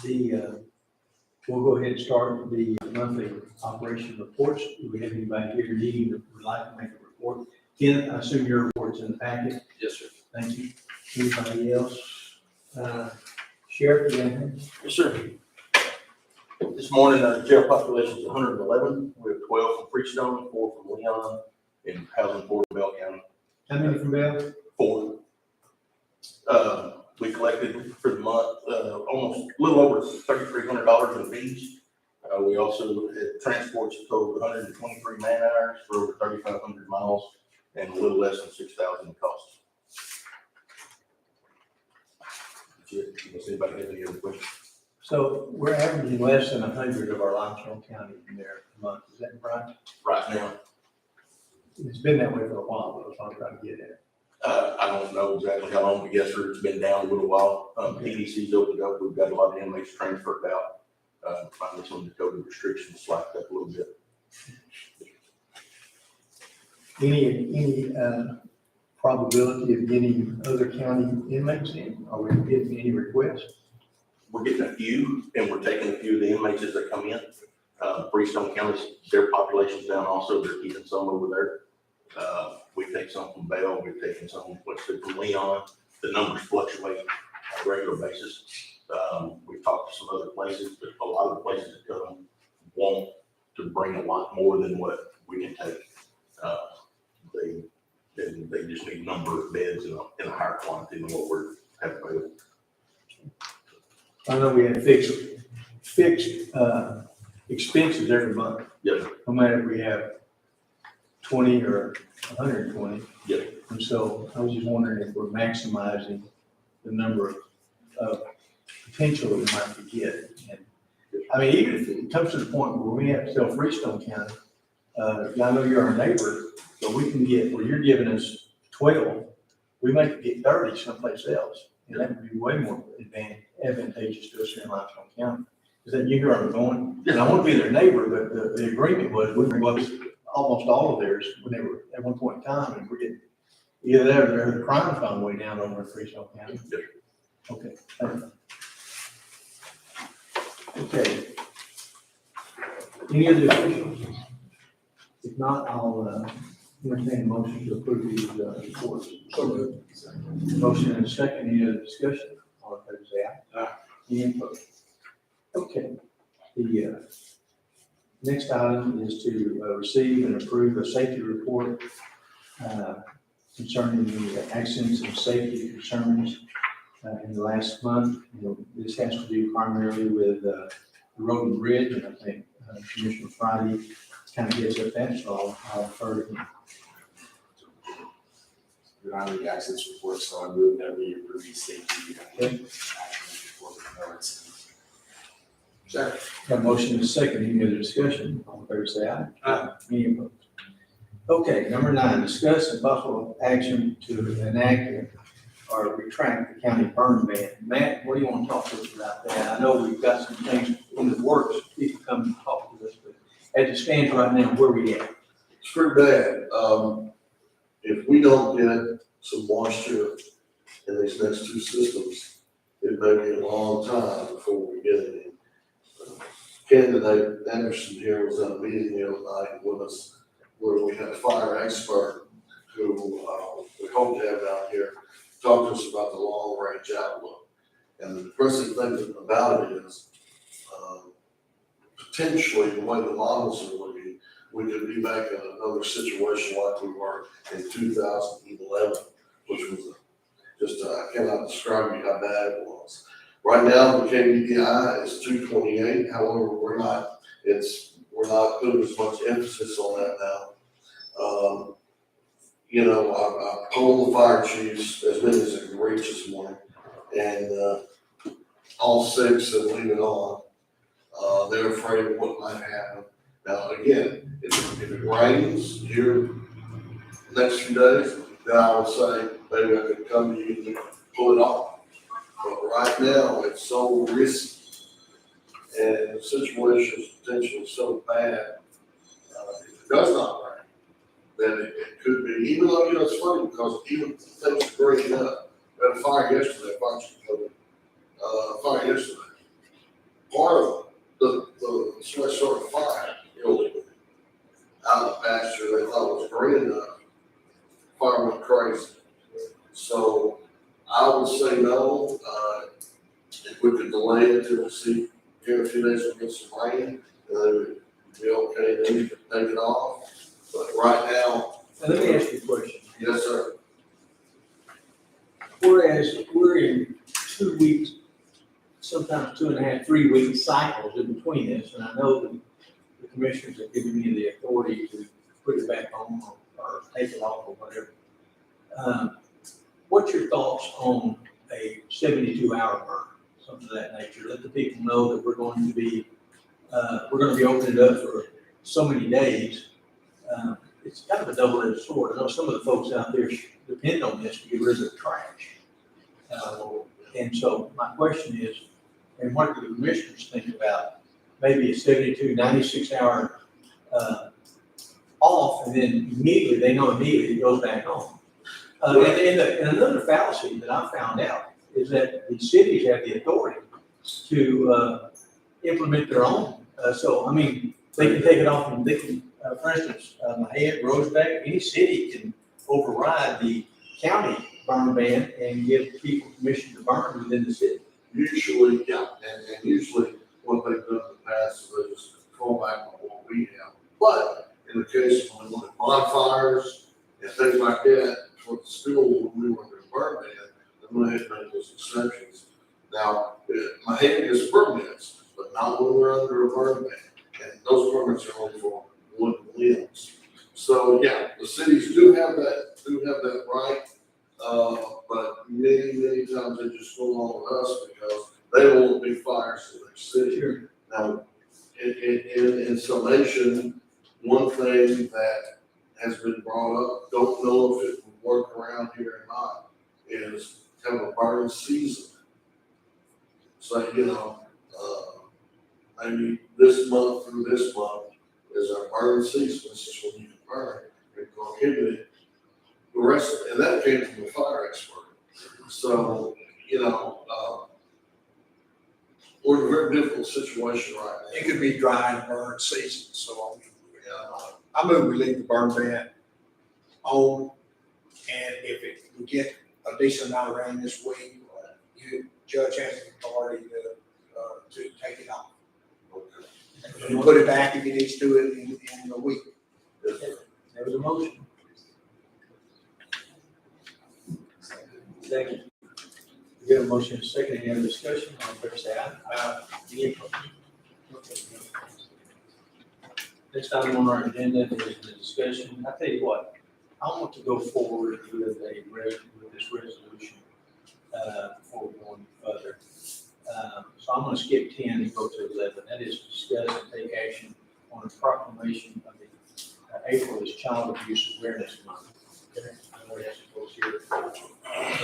We'll go ahead and start the monthly operation reports. Do we have anybody here needing to would like to make a report? Ken, I assume your report's in the packet. Yes, sir. Thank you. Anybody else? Sheriff, do you have anything? Yes, sir. This morning, jail population is 111. We have 12 from Freestone, 4 from Leon, and housing 4 from Bell County. How many from Bell? 4. We collected for the month almost a little over $3,300 in fees. We also had transports totaled 123 man hours for over 3,500 miles and a little less than 6,000 in costs. Does anybody have any other questions? So we're averaging less than 100 of our Limestone County in there a month. Is that right? Right now, It's been that way for a while, but that's what I'm trying to get at. I don't know exactly how long, but yes, sir, it's been down a little while. PDC's opened up. We've got a lot of inmates transferred out. Finally, some of the COVID restrictions slacked up a little bit. Any probability of getting other county inmates in? Are we getting any requests? We're getting a few, and we're taking a few of the inmates as they come in. Freestone County's, their population's down also. They're keeping some over there. We take some from Bell. We've taken some from Leon. The numbers fluctuate on a regular basis. We've talked to some other places, but a lot of the places that come want to bring a lot more than what we can take. They just need a number of beds in a higher quantity than what we're having available. I know we have fixed expenses every month. Yes. No matter if we have 20 or 120. Yes. And so I was just wondering if we're maximizing the number of potential that we might get. And I mean, even if it comes to the point where we have to tell Freestone County, I know you're our neighbor, but we can get, where you're giving us 12, we might get 30 someplace else. And that would be way more advantageous to us here in Limestone County. Is that you hear where I'm going? And I want to be their neighbor, but the agreement was we was almost all of theirs when they were at one point in time, and we're getting either that or the crime found way down over in Freestone County. Okay. Thank you. Okay. Any other officials? If not, I'll entertain a motion to approve these reports. So moved. Motion and a second. Any other discussion? All in favor, say aye. Aye. Any opposed? Okay. The next item is to receive and approve a safety report concerning the accidents and safety concerns in the last month. This has to do primarily with the road and bridge, and I think Commissioner Friday kind of gets at that, so I'll refer to him. Your Honor, the accidents report, so I move that we approve the safety accidents report with no incidents. Second. Got a motion and a second. Any other discussion? All in favor, say aye. Aye. Any opposed? Okay, number 9, discuss and possible action to enact or retract the county burn ban. Matt, what do you want to talk to us about that? I know we've got some things in the works. People come and talk to us, but as it stands right now, where we at? It's pretty bad. If we don't get some moisture in these next 2 systems, it may be a long time before we get any. Candidate Anderson here was at a meeting the other night with us where we had a fire expert who we hope to have down here talk to us about the long range outlook. And the depressing thing about it is potentially the way the models are looking, we could be back in another situation like we were in 2011, which was I cannot describe to you how bad it was. Right now, the KBDI is 228. However, we're not putting as much emphasis on that now. I told the fire chiefs, as many as I could reach this morning, and all 6 said leave it on. They're afraid of what might happen. Now, again, if it rains here the next few days, then I would say maybe I could come to you and pull it off. But right now, it's so risky, and the situation is potentially so bad. If it does not rain, then it could be, even though, it's funny because even things are growing up. We had a fire yesterday, part of the sweatshirt fire illegally. Out of the pasture, they thought it was green enough. Fire went crazy. So I would say no, if we could delay it until we see, here in a few days we'll get some rain, then it'd be okay, then you could take it off. But right now, Now, let me ask you a question. yes, sir. Whereas we're in 2 weeks, sometimes 2.5, 3 week cycles in between this, and I know that the commissioners have given me the authority to put it back on or take it off or whatever. What's your thoughts on a 72-hour burn, something of that nature? Let the people know that we're going to be opening it up for so many days. It's kind of a double-edged sword. I know some of the folks out there depend on this to get rid of the trash. And so my question is, and what do the commissioners think about maybe a 72, 96-hour off, and then immediately, they know immediately it goes back on. And another fallacy that I found out is that the cities have the authority to implement their own. So, I mean, they can take it off and they can, for instance, Mahomet, Roseback, any city can override the county burn ban and give people permission to burn within the city. Usually, yeah, and usually what they've done in the past is they just fall back on what we have. But in the case when we look at bonfires and things like that, for the school, when we were under a burn ban, then we had to make those exceptions. Now, my head is permits, but not when we're under a burn ban. And those permits are only for wood limbs. So, yeah, the cities do have that right. But many times they just go along with us because they don't want big fires in their city. Sure. Now, in summation, one thing that has been brought up, don't know if it would work around here or not, is have a burn season. So, maybe this month through this month is our burn season. This is when you can burn. We're prohibited the rest of it, and that came from a fire expert. So, we're in a very difficult situation right now. It could be dry and burn season, so I move we leave the burn ban on, and if we get a decent amount of rain this week, judge has the authority to take it off. Okay. And put it back if he needs to do it in a week. Yes, sir. There was a motion. Second. We got a motion, and a second, any other discussion? All in favor, say aye. Any opposed? Okay. Next item on our agenda is the discussion. I tell you what, I want to go forward with this resolution, before we go any further. So I'm gonna skip 10 and go to 11. That is to discuss and take action on a proclamation of the April is Child Abuse Awareness Month. Okay, I know we have some folks here for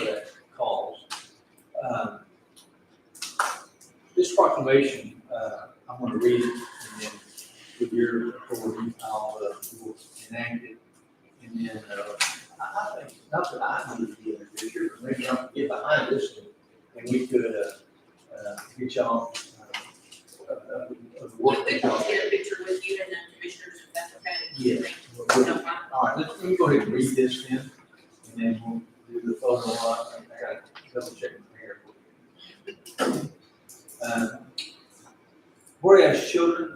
that cause. This proclamation, I'm going to read it, and then with your authority, we'll enact it. And then, I think, not that I need to be in the picture, but maybe I'll get behind this and we could, get y'all, work We with could y'all. get a picture with you and the commissioners, if that's okay. Yeah. No problem. All right, let me go ahead and read this then, and then we'll do the photo op. I got to double check my hair. Whereas children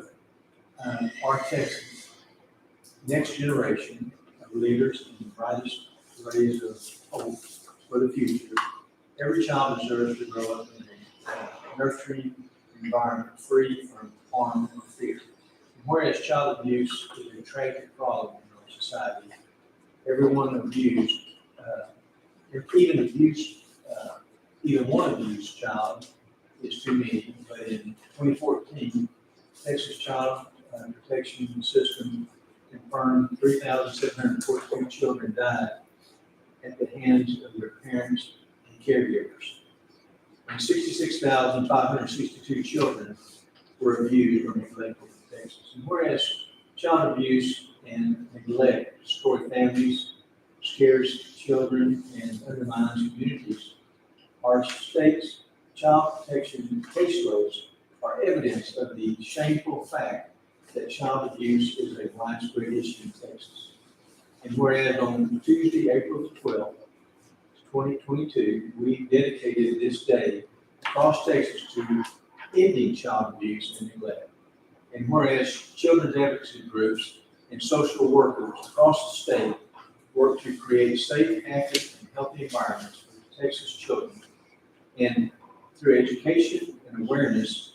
are Texas' next generation of leaders and brightest rays of hope for the future, every child deserves to grow up in a nurturing environment free from harm or fear. Whereas child abuse is a tragic problem in our society, everyone abused, even one abused child is too many. But in 2014, Texas Child Protection System confirmed 3,742 children died at the hands of their parents and caregivers. And 66,562 children were abused or neglected in Texas. And whereas child abuse and neglect destroy families, scares children, and undermines communities, our state's child protection caseloads are evidence of the shameful fact that child abuse is a widespread issue in Texas. And whereas on Tuesday, April 12th, 2022, we dedicated this day across Texas to ending child abuse and neglect. And whereas children's advocacy groups and social workers across the state work to create safe, active, and healthy environments for Texas children, and through education and awareness,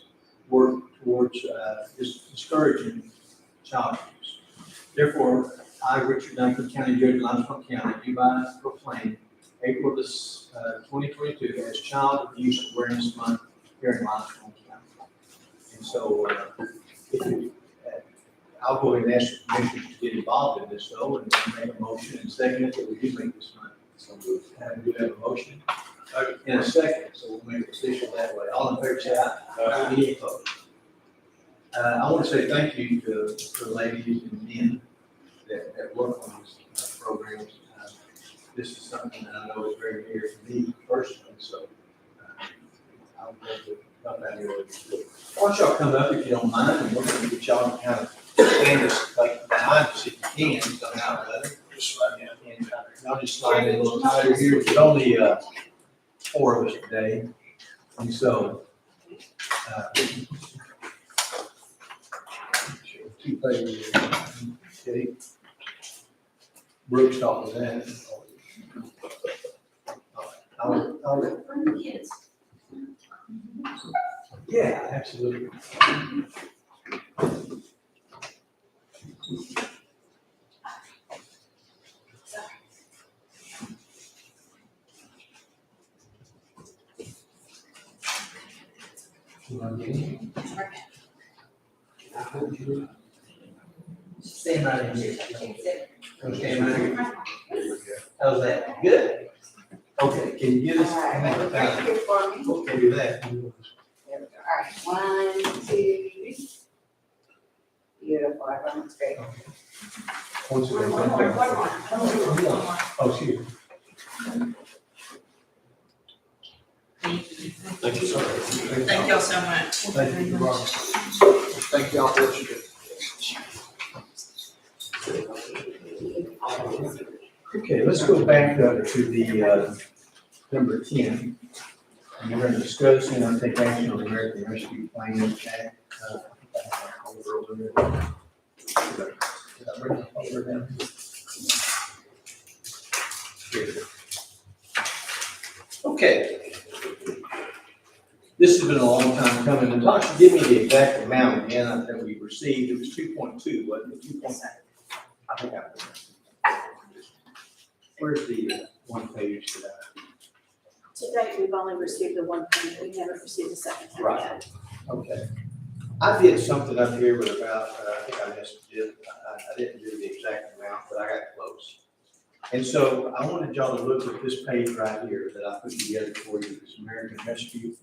work towards discouraging child abuse. Therefore, I, Richard Duncan, County Judge of Limestone County, hereby proclaim April 2022 as Child Abuse Awareness Month here in Limestone County. And so, I'll go ahead and ask the commissioners to get involved in this though, and make a motion and second it that we do make this month. So we do have a motion and a second, so we'll make it official that way. All in favor, say aye. Any opposed? I want to say thank you to the ladies and men that work on these programs. This is something that I know is very dear to me personally, so I'll let you come back here. Why don't y'all come up if you don't mind, and we're going to get y'all to kind of stand us like behind us if you can, somehow or other. And y'all just slide in a little tighter here. There's only 4 of us today, and so two pages. Okay. Brooks taught me that. I'll Bring the kids. yeah, absolutely. You want to get in? Stand right in here. Stand right here. How's that? Good. Okay, can you get us? Right here for me. Okay, do that. There we go. All right, 1, 2, 3. Beautiful, everyone's great. Once One again, more, thank one you. more. Oh, shoot. Thank you, sir. Thank y'all so much. Thank you, Robert. Thank y'all for what you do. Okay, let's go back up to the number 10. And we're going to discuss and I'll take action on the American Rescue Plan Act. Over there. Did I bring it over there? Here. Okay. This has been a long time coming, and Tasha, give me the exact amount again that we received. It was 2.2, wasn't it? 2.7. I think I put it. Where's the one page that To date, we've only received the one payment, we haven't received the second payment Right. yet. okay. I did something up here with about, I think I missed it. I didn't do the exact amount, but I got close. And so I wanted y'all to look at this page right here that I put together for you, this American Rescue.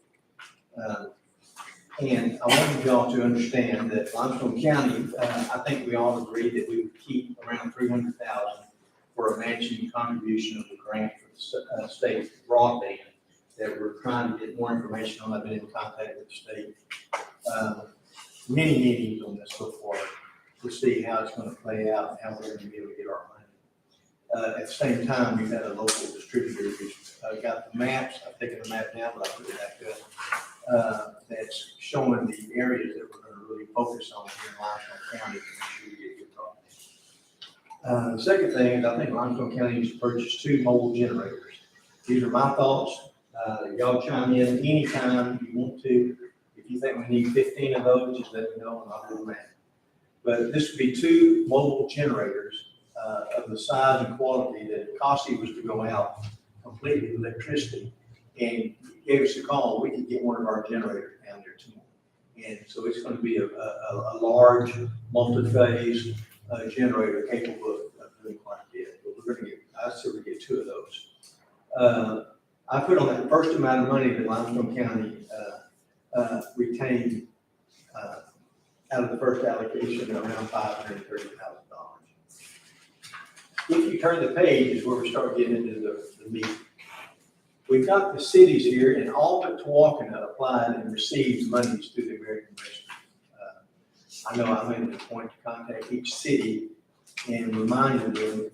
And I wanted y'all to understand that Limestone County, I think we all agreed that we would keep around $300,000 for a matching contribution of the grant for the state broadband that we're trying to get more information on. I've been in contact with the state. Many meetings on this so far to see how it's going to play out and how we're going to be able to get our money. At the same time, we've had a local distributor who's got the maps. I've taken the map down, but I put it back up. That's showing the areas that we're going to really focus on here in Limestone County to make sure we get good broadband. The second thing is I think Limestone County needs to purchase 2 mobile generators. These are my thoughts. Y'all chime in anytime you want to. If you think we need 15 of those, just let me know and I'll do that. But this would be 2 mobile generators of the size and quality that Costi was to go out completely with electricity and gave us a call. We could get one of our generators down there tomorrow. And so it's going to be a large multi-phase generator capable of doing quite a bit. But we're going to get, I said we get 2 of those. I put on that first amount of money that Limestone County retained out of the first allocation around $530,000. If you turn the page is where we start getting into the meat. we've got the cities here, and all but Tawakona applied and received monies through the American Rescue. I know I made it a point to contact each city and reminded them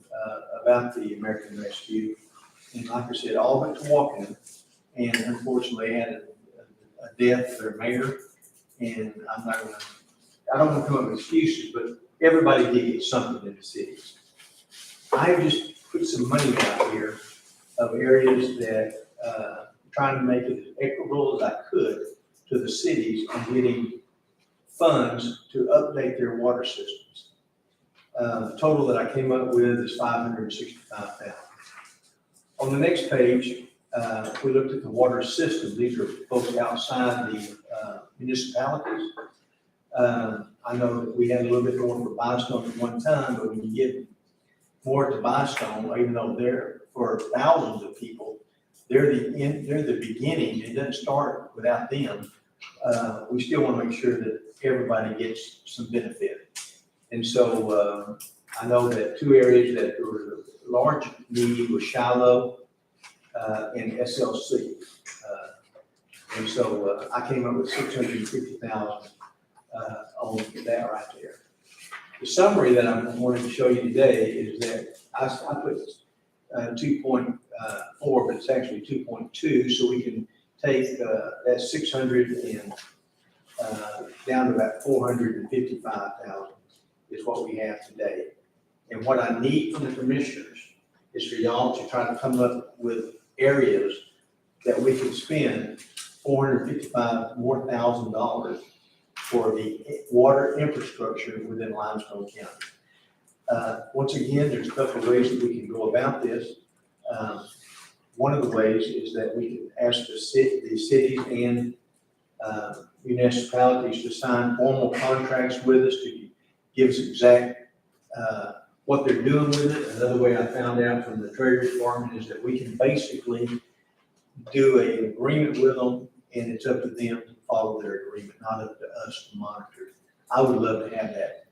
about the American Rescue. And like I said, all but Tawakona, and unfortunately had a death of their mayor. And I don't want to come up with excuses, but everybody did get something in the cities. I have just put some money out here of areas that, trying to make it as equitable as I could to the cities on getting funds to update their water systems. The total that I came up with is $565,000. On the next page, we looked at the water system. These are folks outside the municipalities. I know that we had a little bit more for Bystone at one time, but when you get more to Bystone, even though they're for thousands of people, they're the beginning. It doesn't start without them. We still want to make sure that everybody gets some benefit. And so I know that two areas that were large need was Shiloh and SLC. And so I came up with $650,000 on that right there. The summary that I wanted to show you today is that I put 2.4, but it's actually 2.2, so we can take that 600 and down to about 455,000 is what we have today. And what I need from the commissioners is for y'all to try to come up with areas that we can spend $455,000 more for the water infrastructure within Limestone County. Once again, there's a couple of ways that we can go about this. One of the ways is that we can ask the cities and municipalities to sign formal contracts with us to give us exact what they're doing with it. Another way I found out from the Treasury Department is that we can basically do an agreement with them, and it's up to them to follow their agreement, not up to us to monitor. I would love to have that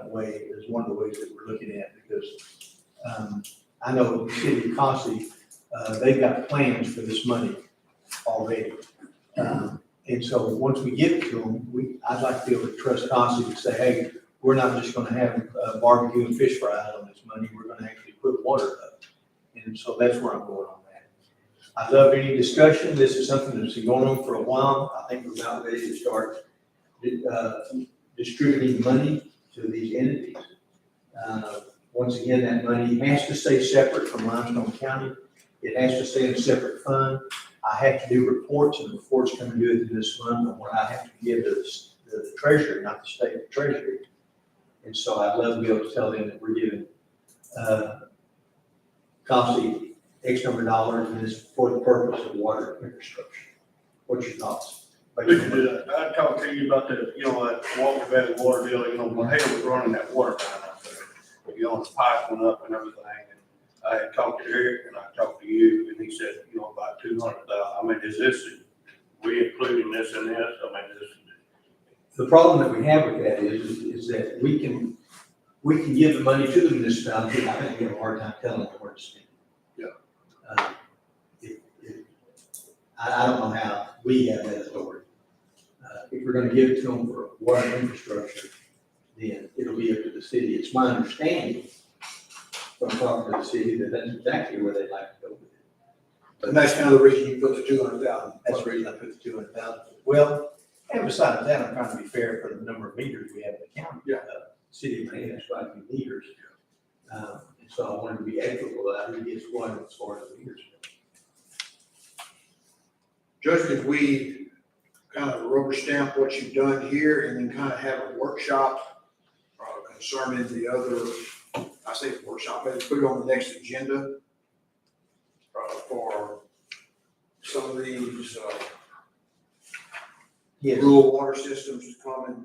way as one of the ways that we're looking at, because I know the city of Cossey, they've got plans for this money already. And so once we give it to them, I'd like to be able to trust Cossey to say, hey, we're not just gonna have barbecue and fish fries on this money, we're gonna actually put water up. And so that's where I'm going on that. I love any discussion. This is something that's been going on for a while. I think we're about ready to start distributing money to these entities. Once again, that money has to stay separate from Limestone County. It has to stay in a separate fund. I have to do reports, and reports come and do it to this fund on what I have to give to the treasury, not the state treasury. And so I'd love to be able to tell them that we're giving Cossey X number of dollars, and it's for the purpose of water infrastructure. What's your thoughts? I talked to you about the, that Walker Valley water deal, my hair was running that water line out there. The pipe went up and everything, and I had talked to Eric and I talked to you, and he said, about 200,000. I mean, is this, we including this in this? I mean, is this? The problem that we have with that is that we can give the money to the municipality. I think we have a hard time telling them where to spend. Yeah. I don't know how we have that authority. If we're gonna give it to them for water infrastructure, then it'll be up to the city. It's my understanding from talking to the city that that's exactly where they'd like to go with it. And that's kind of the reason you put the 200,000. That's the reason I put the 200,000. Well, and besides that, I'm trying to be fair for the number of meters we have in the county. Yeah. City of May has quite a few meters. And so I wanted to be equitable about who gets what as far as the meters go. Judge, if we kind of rubber stamp what you've done here and then kind of have a workshop concerning the other, I say workshop, maybe put it on the next agenda for some of these Yes. rural water systems to come and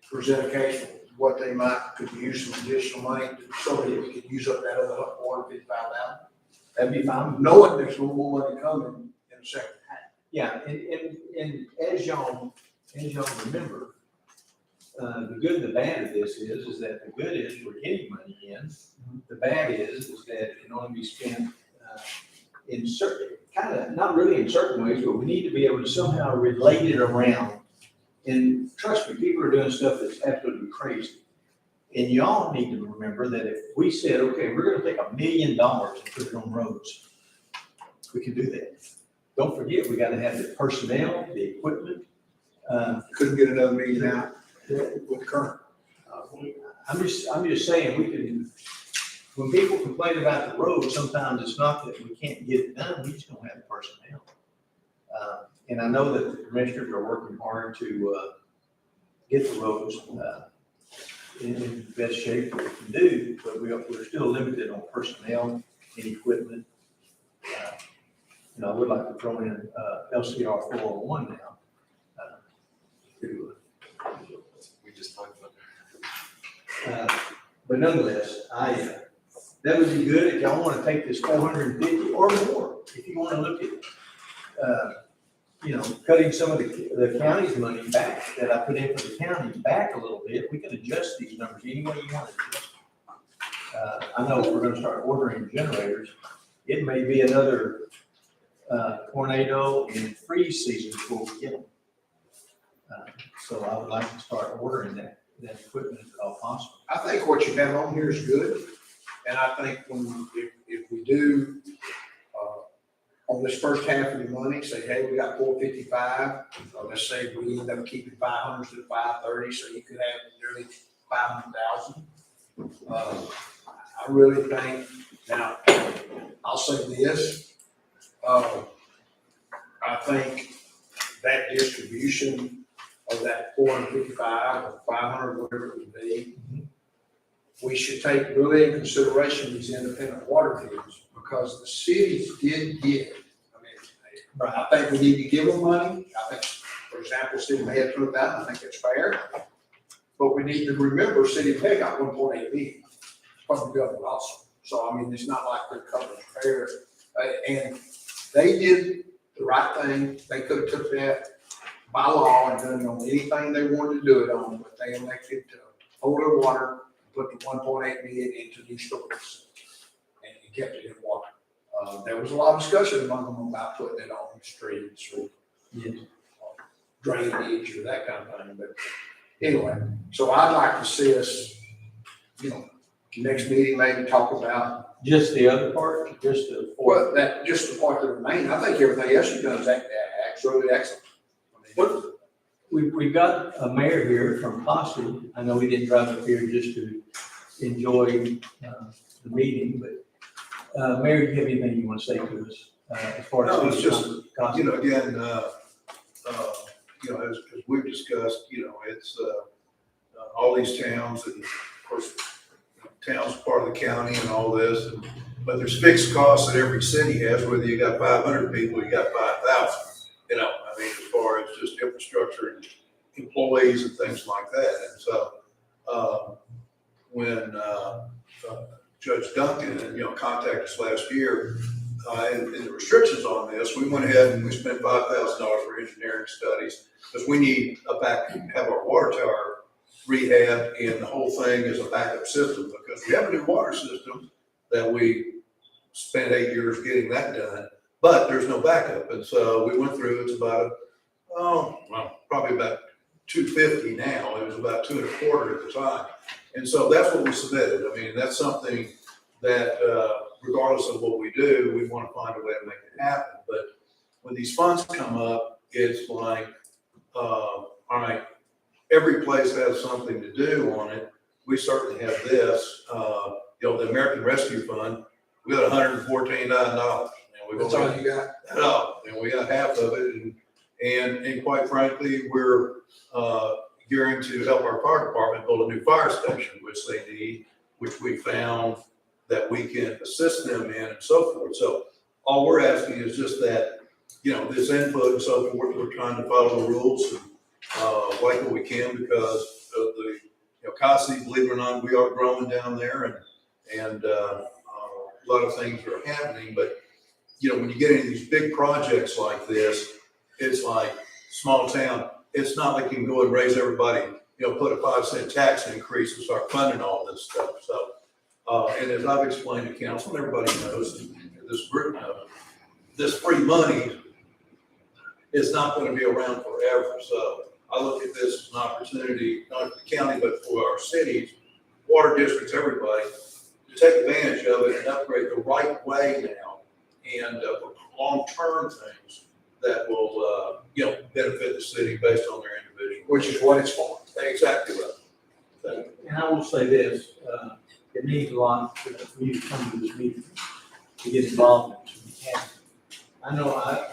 present a case of what they could use some additional money so that we could use up that other $455,000. That'd be fine. Knowing there's no more money coming in the second half. Yeah, and as y'all remember, the good and the bad of this is that the good is we're getting money in. The bad is that it can only be spent in certain, kind of, not really in certain ways, but we need to be able to somehow relate it around. And trust me, people are doing stuff that's absolutely crazy. And y'all need to remember that if we said, okay, we're gonna take $1 million and put it on roads, we can do that. Don't forget, we gotta have the personnel, the equipment. Couldn't get another million out with current. I'm just saying, we can, when people complain about the road, sometimes it's not that we can't get it done, we just don't have the personnel. And I know that the commissioners are working hard to, get the roads, in the best shape that we can do, but we're still limited on personnel and equipment. I would like to throw in, LCR 401 now. We just talked about. But nonetheless, that would be good if y'all want to take this 450 or more. If you want to look at, cutting some of the county's money back that I put in for the county back a little bit, we can adjust these numbers any way you want to adjust. I know if we're going to start ordering generators, it may be another tornado and freeze season before we get them. So I would like to start ordering that equipment if at all possible. I think what you have on here is good, and I think if we do, on this first half of the money, say, hey, we got 455, let's say we end up keeping 500 to 530, so you could have nearly 500,000. I really think, now, I'll say this, I think that distribution of that 455 or 500, whatever it would be, we should take really in consideration these independent water fields, because the cities did get, I think we need to give them money. I think, for example, City of May took that, I think it's fair. But we need to remember, City of May got 1.8 million from the government also. So, it's not like they're covering fair. And they did the right thing. They could have took that by law and done it on anything they wanted to do it on, but they elected to hold their water, put the 1.8 million into these storage and kept it in water. There was a lot of discussion among them about putting it on the streets or drainage or that kind of thing. But anyway, so I'd like to see us, next meeting maybe talk about Just the other part, just the fourth. just the part that remains. I think everything else you've done is absolutely excellent. We've got a mayor here from Posse. I know he didn't drive up here just to enjoy the meeting, but Mayor, do you have anything you want to say to us as far as? No, it's just, again, as we've discussed, it's all these towns, and of course, town's part of the county and all this, but there's fixed costs that every city has, whether you got 500 people, you got 5,000, as far as just infrastructure and employees and things like that. And so, when Judge Duncan, contacted us last year, and the restrictions on this, we went ahead and we spent $5,000 for engineering studies, because we need have our water tower rehab, and the whole thing is a backup system, because we have a new water system that we spent 8 years getting that done, but there's no backup. And so we went through, it's about, probably about $250 now. It was about $225 at the time. And so that's what we submitted. That's something that, regardless of what we do, we want to find a way to make it happen. But when these funds come up, it's like, all right, every place has something to do on it. We certainly have this, the American Rescue Fund, we got $114,000. That's all you got? No, and we got half of it. And quite frankly, we're gearing to help our fire department build a new fire station, which they need, which we found that we can assist them in and so forth. So all we're asking is just that, this input and so forth, we're trying to follow the rules and like what we can, because of the, Kasi, believe it or not, we are growing down there, and a lot of things are happening. But, when you get into these big projects like this, it's like small town. It's not like you can go and raise everybody, put a 5-cent tax increase and start funding all this stuff. So, and as I've explained to council, and everybody knows, this group knows, this free money is not gonna be around forever. So I look at this as an opportunity, not for the county, but for our cities, water districts, everybody, to take advantage of it and upgrade the right way now and for long-term things that will, benefit the city based on their individual. Which is what it's for. Exactly right. And I will say this, it means a lot for you to come to this meeting, to get involved in this. I know I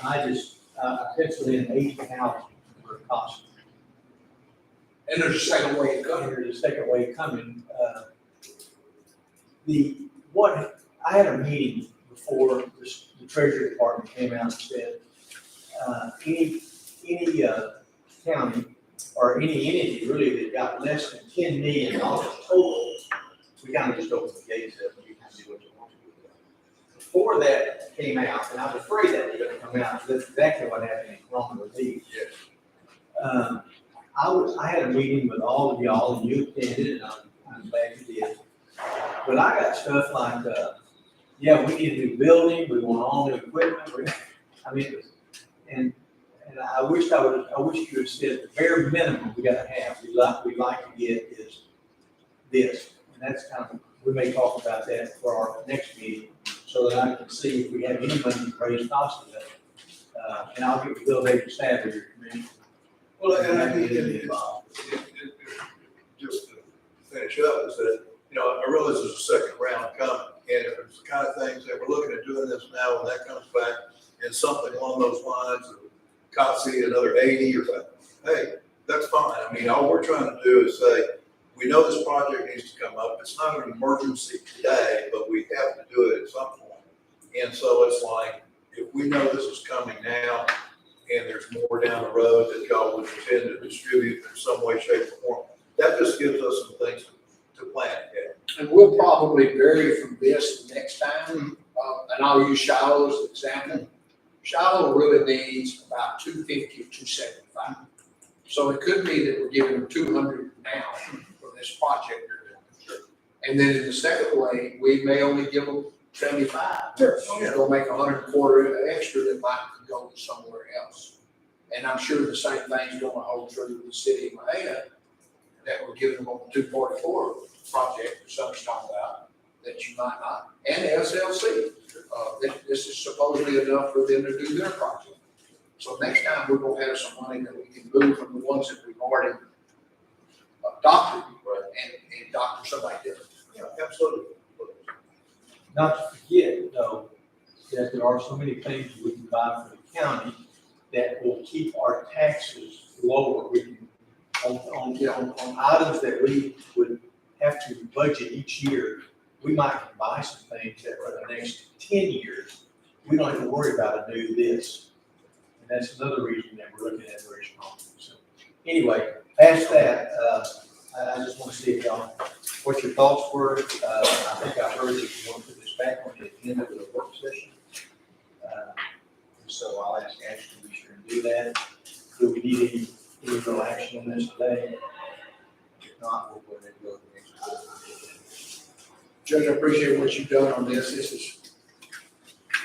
penciled in 80,000 for a cost. And there's a second way to go. There's a second way coming. I had a meeting before the Treasury Department came out and said, any county or any entity really that got less than $10 million total, we kind of just open the gates up and you kind of do what you want to do with it. Before that came out, and I was afraid that was gonna come out, that's exactly what happened in Columbia with these. I had a meeting with all of y'all, and you attended, and I'm glad you did. But I got stuff like, we need a new building, we want all new equipment, and I wish you had said the bare minimum we gotta have, we'd like to get is this. And that's kind of, we may talk about that for our next meeting, so that I can see if we have any money to raise costs of that. And I'll get with Bill Davis Savage, your commissioner. Well, and I Maybe think get involved. just to finish up, is that, I realize there's a second round coming, and if it's the kind of things that we're looking at doing this now, when that comes back, and something along those lines, cost another 80 or something, hey, that's fine. All we're trying to do is say, we know this project needs to come up, it's not an emergency today, but we have to do it at some point. And so it's like, if we know this is coming now, and there's more down the road that y'all would intend to distribute in some way, shape, or form, that just gives us some things to plan ahead. And we'll probably vary from this next time, and I'll use Shiloh as an example. Shiloh really needs about 250 or 275. So it could be that we're giving them 200 now for this project they're doing. And then in the second way, we may only give them 75. Sure. It'll make 125 extra that might go somewhere else. And I'm sure the same thing's gonna hold true with the city of Mahia, that we're giving them on the 244 project that somebody's talking about, that you might not. And SLC, this is supposedly enough for them to do their project. So next time, we're gonna have some money that we can move from the ones that we've already adopted and doctor somebody different. Yeah, absolutely. Not to forget, though, that there are so many things we can buy for the county that will keep our taxes lower. We can, on items that we would have to budget each year, we might buy some things that for the next 10 years, we don't have to worry about to do this. And that's another reason that we're looking at very strongly. So anyway, past that, I just want to see if y'all, what your thoughts were. I think I heard that you want to put this back on the agenda of the work session. So I'll ask Ashley to be sure and do that. Do we need any real action on this today? If not, we'll go ahead and go to the next one. Judge, I appreciate what you've done on this.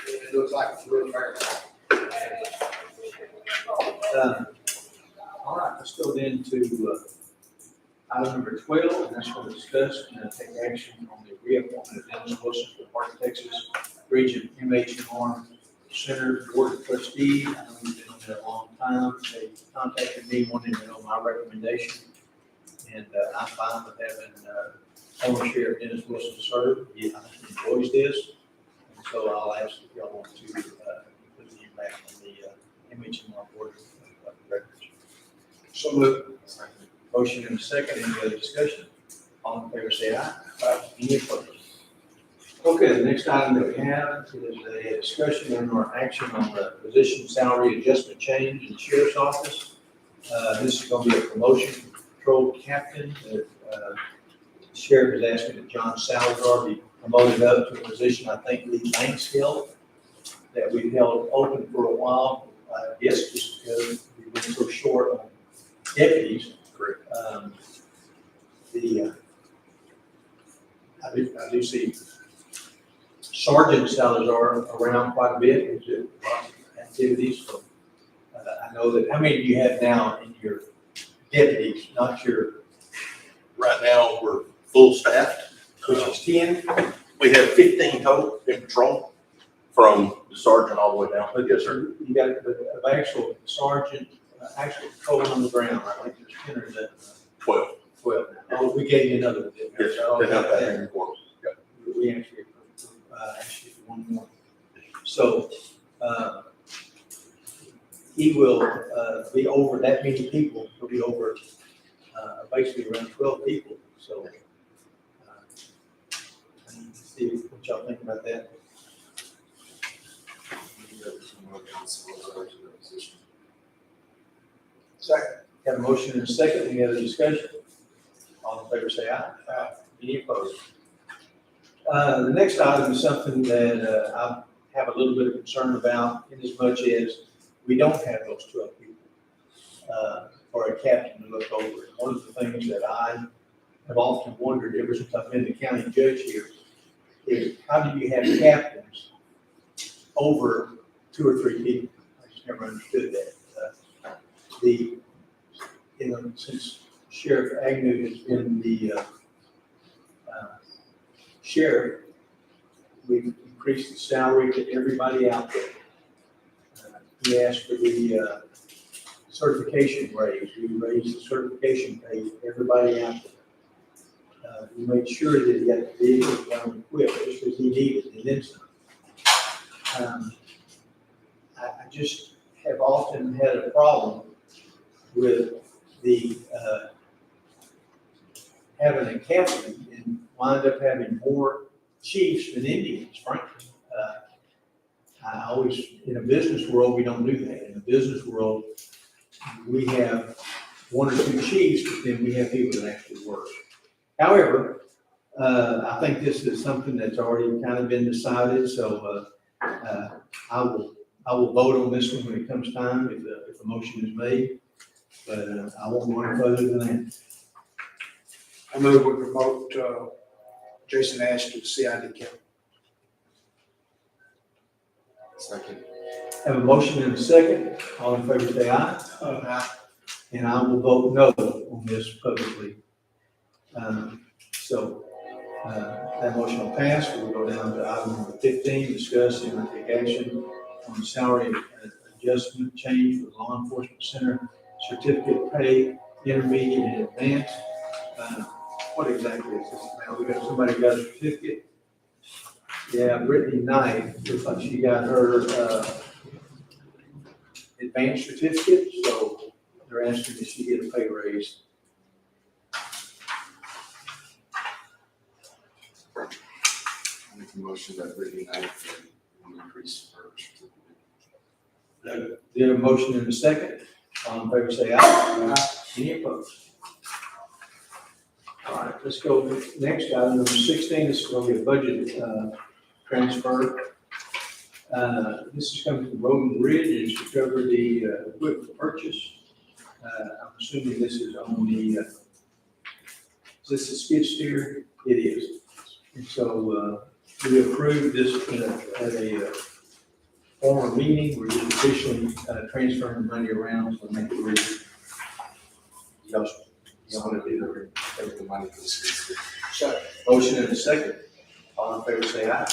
It looks like it's really fair. All right, let's go then to item number 12, and that's what we discussed and take action on the reappointment of Dennis Wilson to the Park Texas Region MHMR Center Board of Trustees. I know we've been on there a long time. They contacted me, wanting to know my recommendation, and I'm fine with having former Sheriff Dennis Wilson serve. He enjoys this, and so I'll ask if y'all want to put him back on the MHMR Board of Directors. So moved. Motion and a second, any other discussion? All in favor, say aye. Any opposed? Okay, the next item that we have is a discussion and or action on the position salary adjustment change in the sheriff's office. This is going to be a promotion for patrol captain. The sheriff has asked me that John Salazar be promoted up to a position I think Lee Banks held, that we've held open for a while. Yes, just because we've been so short on deputies. I do see sergeant Salazar around quite a bit, there's lots of activities, so. I know that, how many do you have now in your deputies, not your, Right now, we're full staffed. which is 10? We have 15 total in patrol from the sergeant all the way down. Yes, sir. You got the actual sergeant, actual patrol on the ground, I think there's 10 or 11. 12. 12. Oh, we gave you another one, didn't we? Yes, So, to help that in report. we actually, one more. So, he will, be over that many people, he'll be over, basically around 12 people, so. See what y'all think about that. Second. Have a motion and a second, any other discussion? All in favor say aye. Aye. Any opposed? The next item is something that, I have a little bit of concern about, in as much as we don't have those 12 people, for a captain to look over it. One of the things that I have often wondered ever since I've been the county judge here is how do you have captains over 2 or 3 people? I just never understood that. Since Sheriff Agnew has been the sheriff, we've increased the salary to everybody out there. He asked for the certification raise. We raised the certification pay for everybody out there. We made sure that he got the vehicle well equipped, just as he needed, and then some. I just have often had a problem with the having a captain and wind up having more chiefs than Indians, frankly. I always, in a business world, we don't do that. In the business world, we have 1 or 2 chiefs, but then we have people that actually work. However, I think this is something that's already kind of been decided, so I will vote on this one when it comes time, if a motion is made, but I won't go any further than that. I move we promote, Jason Ash to the CID captain. Second. Have a motion and a second, all in favor say aye. And I will vote no on this publicly. That motion will pass. We'll go down to item number 15, discuss and take action on the salary adjustment change for the law enforcement center certificate pay, intermediate and advanced. What exactly is this now? We got somebody got a certificate. Yeah, Brittany Knight, looks like she got her, advanced certificate, so they're asking that she get a pay raise. I make a motion that Brittany Knight will increase her certificate. Did a motion in a second? All in favor say aye. Aye. Any opposed? All right, let's go to the next item, number 16. This is going to be a budget transfer. This is coming from Road and Bridge. It's to cover the equipment purchase. I'm assuming this is on the, is this a skid steer? It is. And so we approved this at a former meeting. We're just officially transferring money around to make it ready. Y'all want to do the Take the money for the school. Second. motion in a second? All in favor say aye.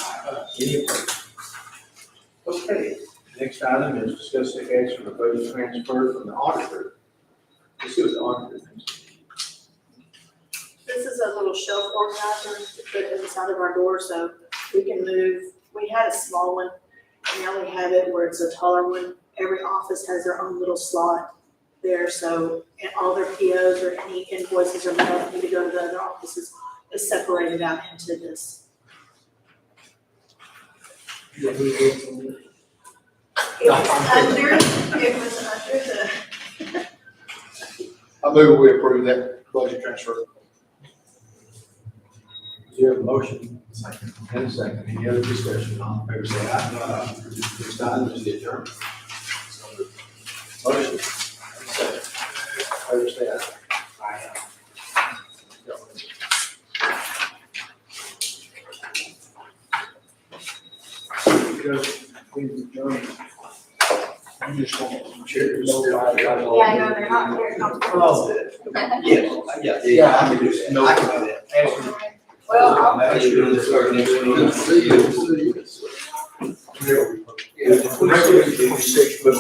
Any opposed? Okay, next item is discuss the action of budget transfer from the auditor. Let's see what the auditor thinks. This is a little shelf organizer to put inside of our door so we can move. We had a small one, and now we have it where it's a taller one. Every office has their own little slot there, so and all their POs or any invoices or mail that need to go to the other offices is separated out into this. It was under the. I move we approve that budget transfer. Do you have a motion? Second. And a second. Any other discussion? All in favor say aye. Next item is the adjournment. Motion. Second. Favor say aye. because we've adjourned. You just want some chairs. Yeah, no, they're not very comfortable. Oh, yeah, I can do that. I can do that. Absolutely. Well, I'll- That's good. Good to see you, good to see you. Yeah, regular 26, but-